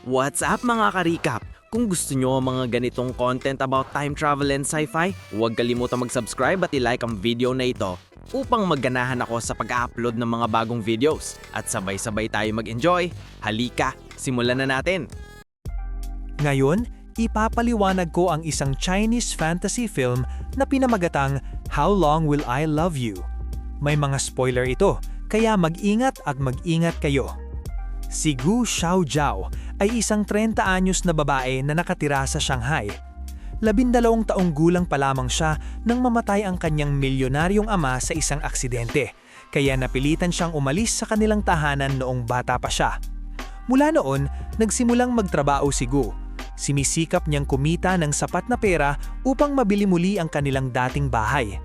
What's up mga ka-recap? Kung gusto nyo ang mga ganitong content about time travel and sci-fi, huwag kalimutang mag-subscribe at i-like ang video na ito upang magganahan ako sa pag-upload ng mga bagong videos at sabay-sabay tayo mag-enjoy. Halika, simulan na natin! Ngayon, ipapaliwanag ko ang isang Chinese fantasy film na pinamagatang How Long Will I Love You? May mga spoiler ito, kaya mag-ingat at mag-ingat kayo. Si Gu Xiaojiao ay isang 30 anyos na babae na nakatira sa Shanghai. 12 taong gulang pa lamang siya nang mamatay ang kanyang milyonaryong ama sa isang aksidente, kaya napilitan siyang umalis sa kanilang tahanan noong bata pa siya. Mula noon, nagsimulang magtrabaho si Gu. Simisikap niyang kumita ng sapat na pera upang mabili muli ang kanilang dating bahay.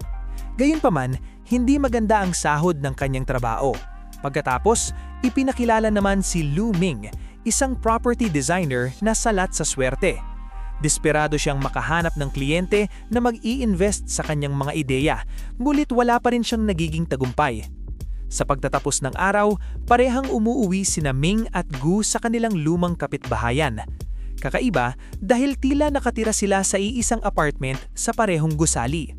Gayunpaman, hindi maganda ang sahod ng kanyang trabaho. Pagkatapos, ipinakilala naman si Lu Ming, isang property designer na salat sa swerte. Desperado siyang makahanap ng kliyente na mag-i-invest sa kanyang mga ideya, ngunit wala pa rin siyang nagiging tagumpay. Sa pagtatapos ng araw, parehang umuuwi sina Ming at Gu sa kanilang lumang kapitbahayan. Kakaiba dahil tila nakatira sila sa iisang apartment sa parehong gusali.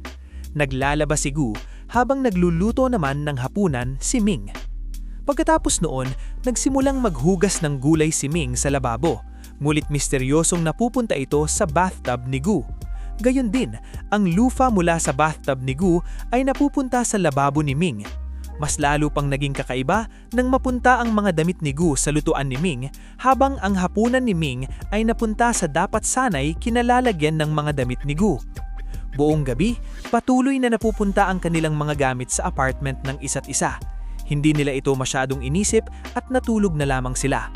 Naglalaba si Gu habang nagluluto naman ng hapunan si Ming. Pagkatapos noon, nagsimulang maghugas ng gulay si Ming sa lababo, ngunit misteryosong napupunta ito sa bathtub ni Gu. Gayon din, ang lufa mula sa bathtub ni Gu ay napupunta sa lababo ni Ming. Mas lalo pang naging kakaiba nang mapunta ang mga damit ni Gu sa lutuan ni Ming, habang ang hapunan ni Ming ay napunta sa dapat sanay kinalalagyan ng mga damit ni Gu. Buong gabi, patuloy na napupunta ang kanilang mga gamit sa apartment ng isa't isa. Hindi nila ito masyadong inisip at natulog na lamang sila.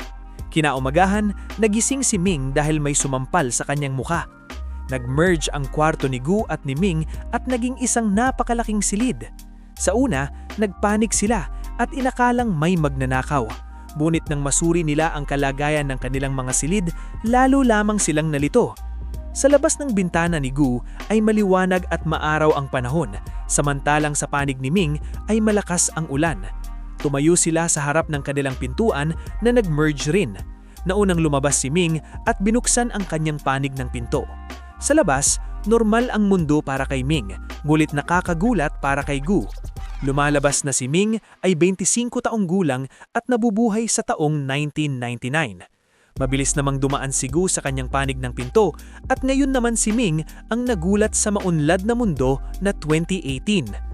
Kinaumagahan, nagising si Ming dahil may sumampal sa kanyang muka. Nag-merge ang kwarto ni Gu at ni Ming at naging isang napakalaking silid. Sa una, nagpanik sila at inakalang may magnanakaw. Ngunit nang masuri nila ang kalagayan ng kanilang mga silid, lalo lamang silang nalito. Sa labas ng bintana ni Gu ay maliwanag at maaraw ang panahon, samantalang sa panig ni Ming ay malakas ang ulan. Tumayo sila sa harap ng kanilang pintuan na nag-merge rin. Naunang lumabas si Ming at binuksan ang kanyang panig ng pinto. Sa labas, normal ang mundo para kay Ming, ngunit nakakagulat para kay Gu. Lumalabas na si Ming ay 25 taong gulang at nabubuhay sa taong 1999. Mabilis namang dumaan si Gu sa kanyang panig ng pinto at ngayon naman si Ming ang nagulat sa maunlad na mundo na 2018.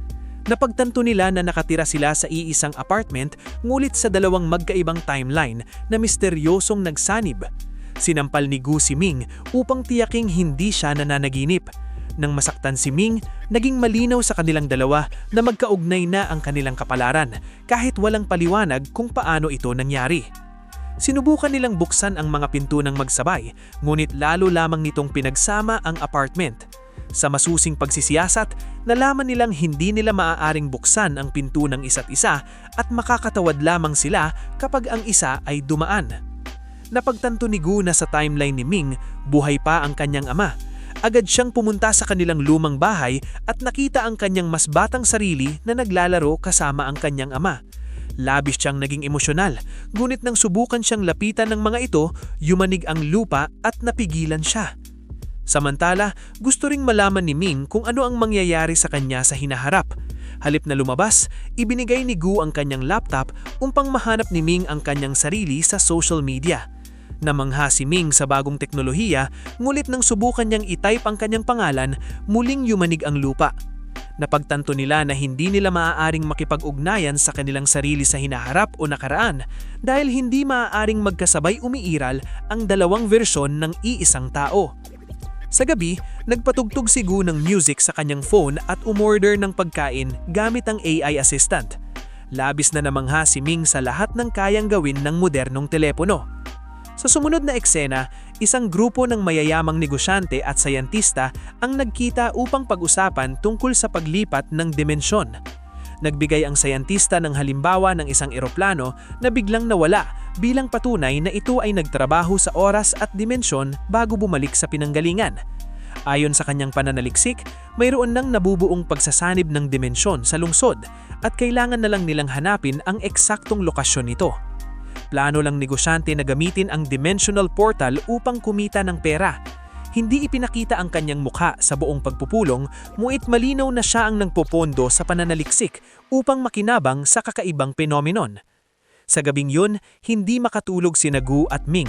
Napagtanto nila na nakatira sila sa iisang apartment ngulit sa dalawang magkaibang timeline na misteryosong nagsanib. Sinampal ni Gu si Ming upang tiyaking hindi siya nananaginip. Nang masaktan si Ming, naging malinaw sa kanilang dalawa na magkaugnay na ang kanilang kapalaran kahit walang paliwanag kung paano ito nangyari. Sinubukan nilang buksan ang mga pinto ng magsabay, ngunit lalo lamang nitong pinagsama ang apartment. Sa masusing pagsisiyasat, nalaman nilang hindi nila maaaring buksan ang pinto ng isa't isa at makakatawad lamang sila kapag ang isa ay dumaan. Napagtanto ni Gu na sa timeline ni Ming, buhay pa ang kanyang ama. Agad siyang pumunta sa kanilang lumang bahay at nakita ang kanyang mas batang sarili na naglalaro kasama ang kanyang ama. Labis siyang naging emosyonal, ngunit nang subukan siyang lapitan ng mga ito, yumanig ang lupa at napigilan siya. Samantala, gusto ring malaman ni Ming kung ano ang mangyayari sa kanya sa hinaharap. Halip na lumabas, ibinigay ni Gu ang kanyang laptop upang mahanap ni Ming ang kanyang sarili sa social media. Namangha si Ming sa bagong teknolohiya, ngunit nang subukan niyang i-type ang kanyang pangalan, muling yumanig ang lupa. Napagtanto nila na hindi nila maaaring makipag-ugnayan sa kanilang sarili sa hinaharap o nakaraan dahil hindi maaaring magkasabay umiiral ang dalawang versyon ng iisang tao. Sa gabi, nagpatugtog si Gu ng music sa kanyang phone at umorder ng pagkain gamit ang AI assistant. Labis na namangha si Ming sa lahat ng kayang gawin ng modernong telepono. Sa sumunod na eksena, isang grupo ng mayayamang negosyante at sayantista ang nagkita upang pag-usapan tungkol sa paglipat ng dimensyon. Nagbigay ang sayantista ng halimbawa ng isang eroplano na biglang nawala bilang patunay na ito ay nagtrabaho sa oras at dimensyon bago bumalik sa pinanggalingan. Ayon sa kanyang pananaliksik, mayroon nang nabubuong pagsasanib ng dimensyon sa lungsod at kailangan na lang nilang hanapin ang eksaktong lokasyon nito. Plano lang negosyante na gamitin ang dimensional portal upang kumita ng pera. Hindi ipinakita ang kanyang mukha sa buong pagpupulong, ngunit malinaw na siya ang nagpopondo sa pananaliksik upang makinabang sa kakaibang phenomenon. Sa gabing yun, hindi makatulog sina Gu at Ming.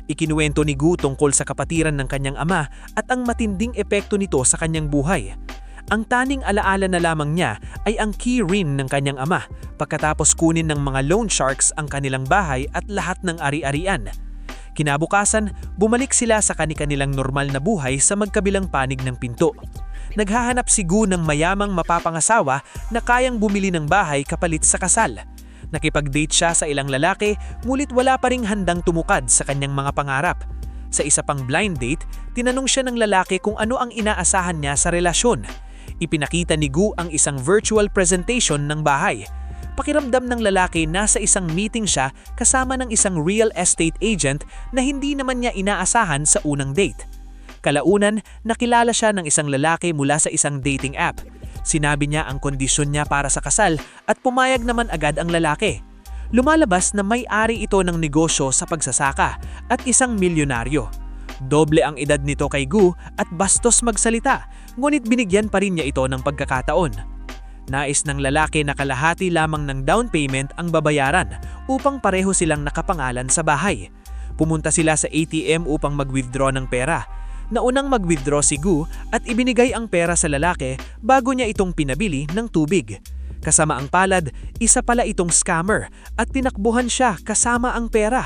Ikinuwento ni Gu tungkol sa kapatiran ng kanyang ama at ang matinding epekto nito sa kanyang buhay. Ang taning alaala na lamang niya ay ang key ring ng kanyang ama pagkatapos kunin ng mga loan sharks ang kanilang bahay at lahat ng ari-arian. Kinabukasan, bumalik sila sa kanilang normal na buhay sa magkabilang panig ng pinto. Naghahanap si Gu ng mayamang mapapangasawa na kayang bumili ng bahay kapalit sa kasal. Nakipag-date siya sa ilang lalaki, ngulit wala pa ring handang tumukad sa kanyang mga pangarap. Sa isa pang blind date, tinanong siya ng lalaki kung ano ang inaasahan niya sa relasyon. Ipinakita ni Gu ang isang virtual presentation ng bahay. Pakiramdam ng lalaki nasa isang meeting siya kasama ng isang real estate agent na hindi naman niya inaasahan sa unang date. Kalaunan, nakilala siya ng isang lalaki mula sa isang dating app. Sinabi niya ang kondisyon niya para sa kasal at pumayag naman agad ang lalaki. Lumalabas na may-ari ito ng negosyo sa pagsasaka at isang milyonaryo. Doble ang edad nito kay Gu at bastos magsalita, ngunit binigyan pa rin niya ito ng pagkakataon. Nais ng lalaki na kalahati lamang ng down payment ang babayaran upang pareho silang nakapangalan sa bahay. Pumunta sila sa ATM upang mag-withdraw ng pera. Naunang mag-withdraw si Gu at ibinigay ang pera sa lalaki bago niya itong pinabili ng tubig. Kasama ang palad, isa pala itong scammer at tinakbuhan siya kasama ang pera.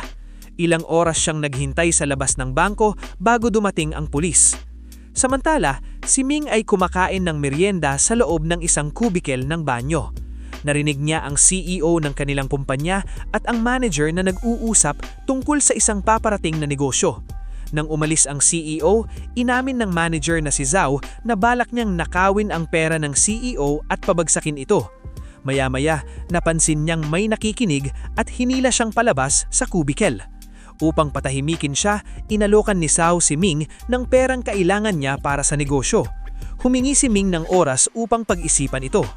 Ilang oras siyang naghintay sa labas ng bangko bago dumating ang pulis. Samantala, si Ming ay kumakain ng merienda sa loob ng isang kubikel ng banyo. Narinig niya ang CEO ng kanilang kumpanya at ang manager na nag-uusap tungkol sa isang paparating na negosyo. Nang umalis ang CEO, inamin ng manager na si Zhao na balak niyang nakawin ang pera ng CEO at pabagsakin ito. Maya-maya, napansin niyang may nakikinig at hinila siyang palabas sa kubikel. Upang patahimikin siya, inalokan ni Zhao si Ming ng perang kailangan niya para sa negosyo. Humingi si Ming ng oras upang pag-isipan ito.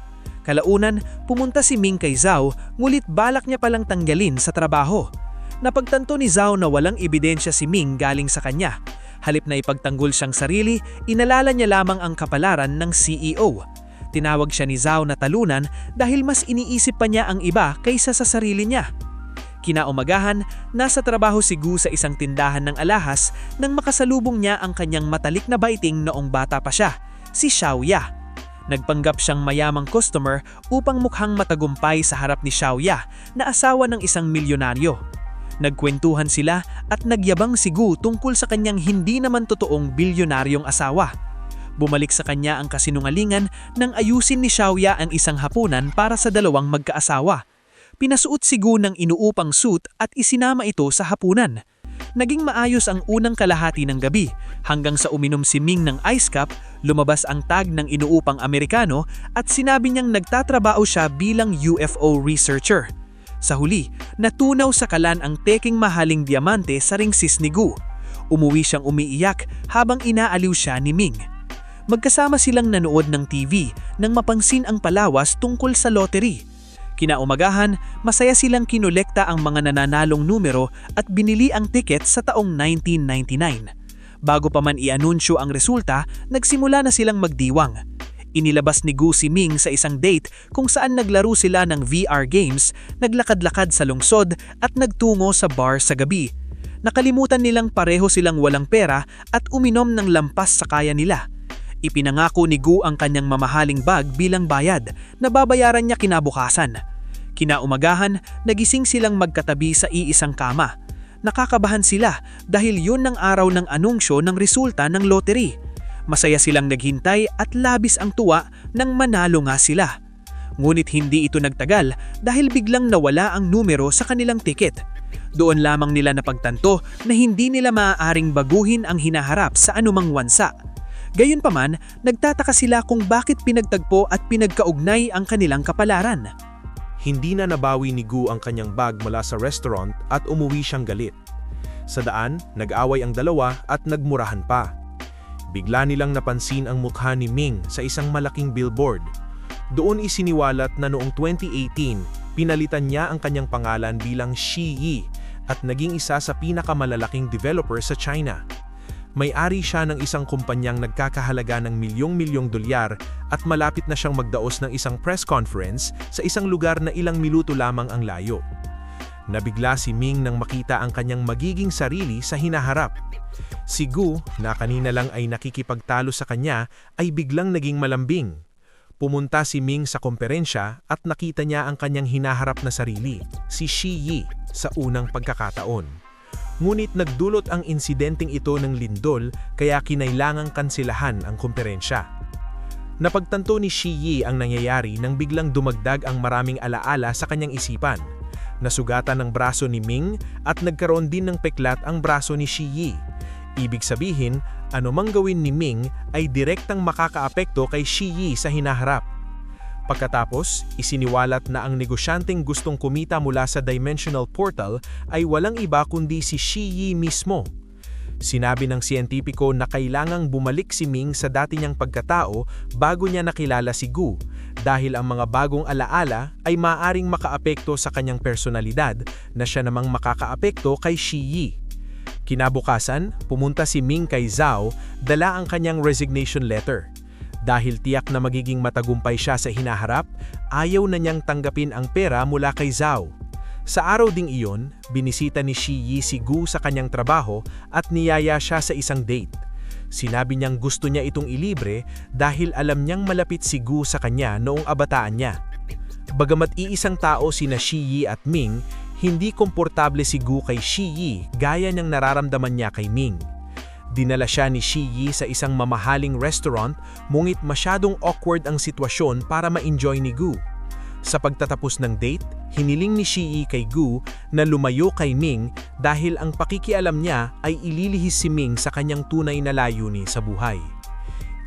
Kalaunan, pumunta si Ming kay Zhao, ngulit balak niya palang tanggalin sa trabaho. Napagtanto ni Zhao na walang ebidensya si Ming galing sa kanya. Halip na ipagtanggol siyang sarili, inalala niya lamang ang kapalaran ng CEO. Tinawag siya ni Zhao na talunan dahil mas iniisip pa niya ang iba kaysa sa sarili niya. Kinaumagahan, nasa trabaho si Gu sa isang tindahan ng alahas nang makasalubong niya ang kanyang matalik na baiting noong bata pa siya, si Xiaoya. Nagpanggap siyang mayamang customer upang mukhang matagumpay sa harap ni Xiaoya na asawa ng isang milyonaryo. Nagkwentuhan sila at nagyabang si Gu tungkol sa kanyang hindi naman totoong bilyonaryong asawa. Bumalik sa kanya ang kasinungalingan nang ayusin ni Xiaoya ang isang hapunan para sa dalawang magkaasawa. Pinasuot si Gu ng inuupang suit at isinama ito sa hapunan. Naging maayos ang unang kalahati ng gabi hanggang sa uminom si Ming ng ice cup, lumabas ang tag ng inuupang Amerikano at sinabi niyang nagtatrabaho siya bilang UFO researcher. Sa huli, natunaw sa kalan ang teking mahaling diamante sa ringsis ni Gu. Umuwi siyang umiiyak habang inaaliw siya ni Ming. Magkasama silang nanood ng TV nang mapansin ang palawas tungkol sa lottery. Kinaumagahan, masaya silang kinolekta ang mga nananalong numero at binili ang tiket sa taong 1999. Bago pa man i-anunsyo ang resulta, nagsimula na silang magdiwang. Inilabas ni Gu si Ming sa isang date kung saan naglaro sila ng VR games, naglakad-lakad sa lungsod at nagtungo sa bar sa gabi. Nakalimutan nilang pareho silang walang pera at uminom ng lampas sa kaya nila. Ipinangako ni Gu ang kanyang mamahaling bag bilang bayad na babayaran niya kinabukasan. Kinaumagahan, nagising silang magkatabi sa iisang kama. Nakakabahan sila dahil yun ang araw ng anunsyo ng resulta ng lottery. Masaya silang naghintay at labis ang tuwa nang manalo nga sila. Ngunit hindi ito nagtagal dahil biglang nawala ang numero sa kanilang tiket. Doon lamang nila napagtanto na hindi nila maaaring baguhin ang hinaharap sa anumang wansa. Gayunpaman, nagtataka sila kung bakit pinagtagpo at pinagkaugnay ang kanilang kapalaran. Hindi na nabawi ni Gu ang kanyang bag mula sa restaurant at umuwi siyang galit. Sa daan, nag-away ang dalawa at nagmurahan pa. Bigla nilang napansin ang mukha ni Ming sa isang malaking billboard. Doon isiniwalat na noong 2018, Pinalitan niya ang kanyang pangalan bilang Shi Yi at naging isa sa pinakamalalaking developer sa China. May-ari siya ng isang kumpanyang nagkakahalaga ng milyong-milyong dolyar at malapit na siyang magdaos ng isang press conference sa isang lugar na ilang minuto lamang ang layo. Nabigla si Ming nang makita ang kanyang magiging sarili sa hinaharap. Si Gu, na kanina lang ay nakikipagtalo sa kanya, ay biglang naging malambing. Pumunta si Ming sa komperensya at nakita niya ang kanyang hinaharap na sarili, si Shi Yi, sa unang pagkakataon. Ngunit nagdulot ang insidenteng ito ng lindol kaya kinailangang kansilahan ang komperensya. Napagtanto ni Shi Yi ang nangyayari nang biglang dumagdag ang maraming alaala sa kanyang isipan. Nasugatan ang braso ni Ming at nagkaroon din ng peklat ang braso ni Shi Yi. Ibig sabihin, anumang gawin ni Ming ay direktang makakaapekto kay Shi Yi sa hinaharap. Pagkatapos, isiniwalat na ang negosyanteng gustong kumita mula sa Dimensional Portal ay walang iba kundi si Shi Yi mismo. Sinabi ng siyentipiko na kailangang bumalik si Ming sa dati niyang pagkatao bago niya nakilala si Gu, dahil ang mga bagong alaala ay maaaring makaapekto sa kanyang personalidad na siya namang makakaapekto kay Shi Yi. Kinabukasan, pumunta si Ming kay Zhao, dala ang kanyang resignation letter. Dahil tiyak na magiging matagumpay siya sa hinaharap, ayaw na niyang tanggapin ang pera mula kay Zhao. Sa araw ding iyon, binisita ni Shi Yi si Gu sa kanyang trabaho at niyaya siya sa isang date. Sinabi niyang gusto niya itong ilibre dahil alam niyang malapit si Gu sa kanya noong abataan niya. Bagamat iisang tao sina Shi Yi at Ming, hindi komportable si Gu kay Shi Yi gaya niyang nararamdaman niya kay Ming. Dinala siya ni Shi Yi sa isang mamahaling restaurant, ngunit masyadong awkward ang sitwasyon para ma-enjoy ni Gu. Sa pagtatapos ng date, hiniling ni Shi Yi kay Gu na lumayo kay Ming dahil ang pakikialam niya ay ililihis si Ming sa kanyang tunay na layunin sa buhay.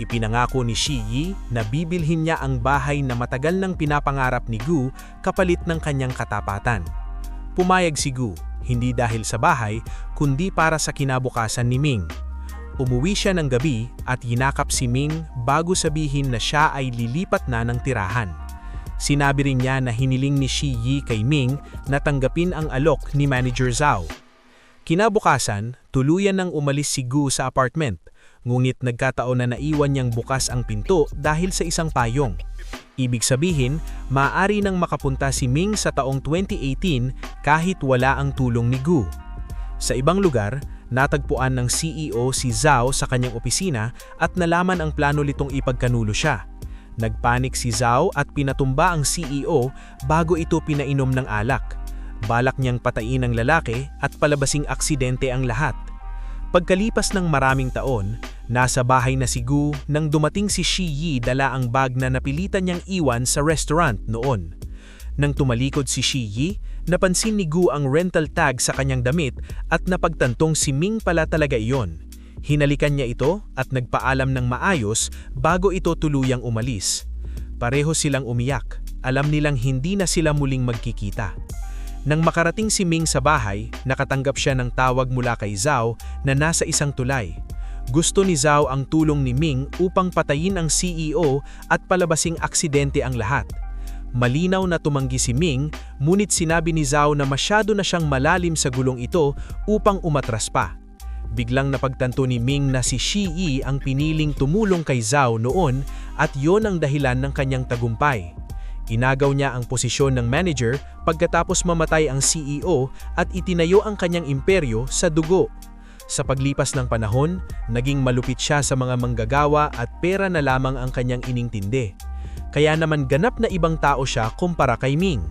Ipinangako ni Shi Yi na bibilhin niya ang bahay na matagal nang pinapangarap ni Gu kapalit ng kanyang katapatan. Pumayag si Gu, hindi dahil sa bahay, kundi para sa kinabukasan ni Ming. Umuwi siya ng gabi at hinakap si Ming bago sabihin na siya ay lilipat na ng tirahan. Sinabi rin niya na hiniling ni Shi Yi kay Ming na tanggapin ang alok ni Manager Zhao. Kinabukasan, tuluyan nang umalis si Gu sa apartment, ngunit nagkataon na naiwan niyang bukas ang pinto dahil sa isang payong. Ibig sabihin, maaari nang makapunta si Ming sa taong 2018 kahit wala ang tulong ni Gu. Sa ibang lugar, natagpuan ng CEO si Zhao sa kanyang opisina at nalaman ang plano nitong ipagkanulo siya. Nagpanik si Zhao at pinatumba ang CEO bago ito pinainom ng alak. Balak niyang patayin ang lalaki at palabasing aksidente ang lahat. Pagkalipas ng maraming taon, nasa bahay na si Gu nang dumating si Shi Yi dala ang bag na napilitan niyang iwan sa restaurant noon. Nang tumalikod si Shi Yi, napansin ni Gu ang rental tag sa kanyang damit at napagtantong si Ming pala talaga iyon. Hinalikan niya ito at nagpaalam ng maayos bago ito tuluyang umalis. Pareho silang umiyak, alam nilang hindi na sila muling magkikita. Nang makarating si Ming sa bahay, nakatanggap siya ng tawag mula kay Zhao na nasa isang tulay. Gusto ni Zhao ang tulong ni Ming upang patayin ang CEO at palabasing aksidente ang lahat. Malinaw na tumanggi si Ming, ngunit sinabi ni Zhao na masyado na siyang malalim sa gulong ito upang umatras pa. Biglang napagtanto ni Ming na si Shi Yi ang piniling tumulong kay Zhao noon at yon ang dahilan ng kanyang tagumpay. Inagaw niya ang posisyon ng manager pagkatapos mamatay ang CEO at itinayo ang kanyang imperyo sa dugo. Sa paglipas ng panahon, naging malupit siya sa mga manggagawa at pera na lamang ang kanyang inintindi. Kaya naman ganap na ibang tao siya kumpara kay Ming.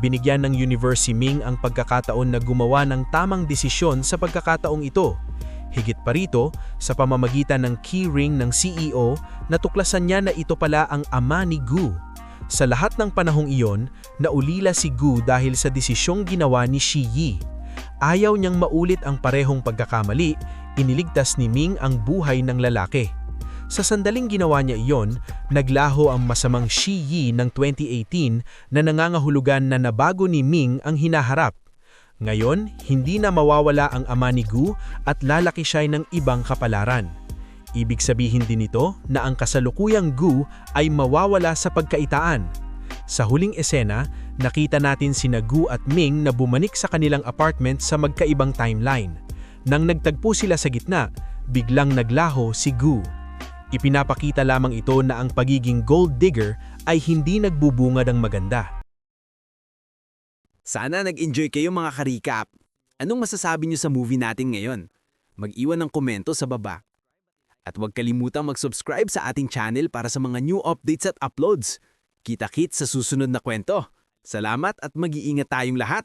Binigyan ng universe si Ming ang pagkakataon na gumawa ng tamang desisyon sa pagkakataong ito. Higit pa rito, sa pamamagitan ng key ring ng CEO, natuklasan niya na ito pala ang ama ni Gu. Sa lahat ng panahong iyon, naulila si Gu dahil sa desisyong ginawa ni Shi Yi. Ayaw niyang maulit ang parehong pagkakamali, iniligtas ni Ming ang buhay ng lalaki. Sa sandaling ginawa niya iyon, naglaho ang masamang Shi Yi ng 2018 na nangangahulugan na nabago ni Ming ang hinaharap. Ngayon, hindi na mawawala ang ama ni Gu at lalaki siya ng ibang kapalaran. Ibig sabihin din ito na ang kasalukuyang Gu ay mawawala sa pagkaitaan. Sa huling esena, nakita natin sina Gu at Ming na bumanik sa kanilang apartment sa magkaibang timeline. Nang nagtagpo sila sa gitna, biglang naglaho si Gu. Ipinapakita lamang ito na ang pagiging gold digger ay hindi nagbubungad ng maganda. Sana nag-enjoy kayo mga ka-recap. Anong masasabi niyo sa movie natin ngayon? Mag-iwan ng komento sa baba. At huwag kalimutang mag-subscribe sa ating channel para sa mga new updates at uploads. Kita-kits sa susunod na kwento. Salamat at mag-iingat tayong lahat!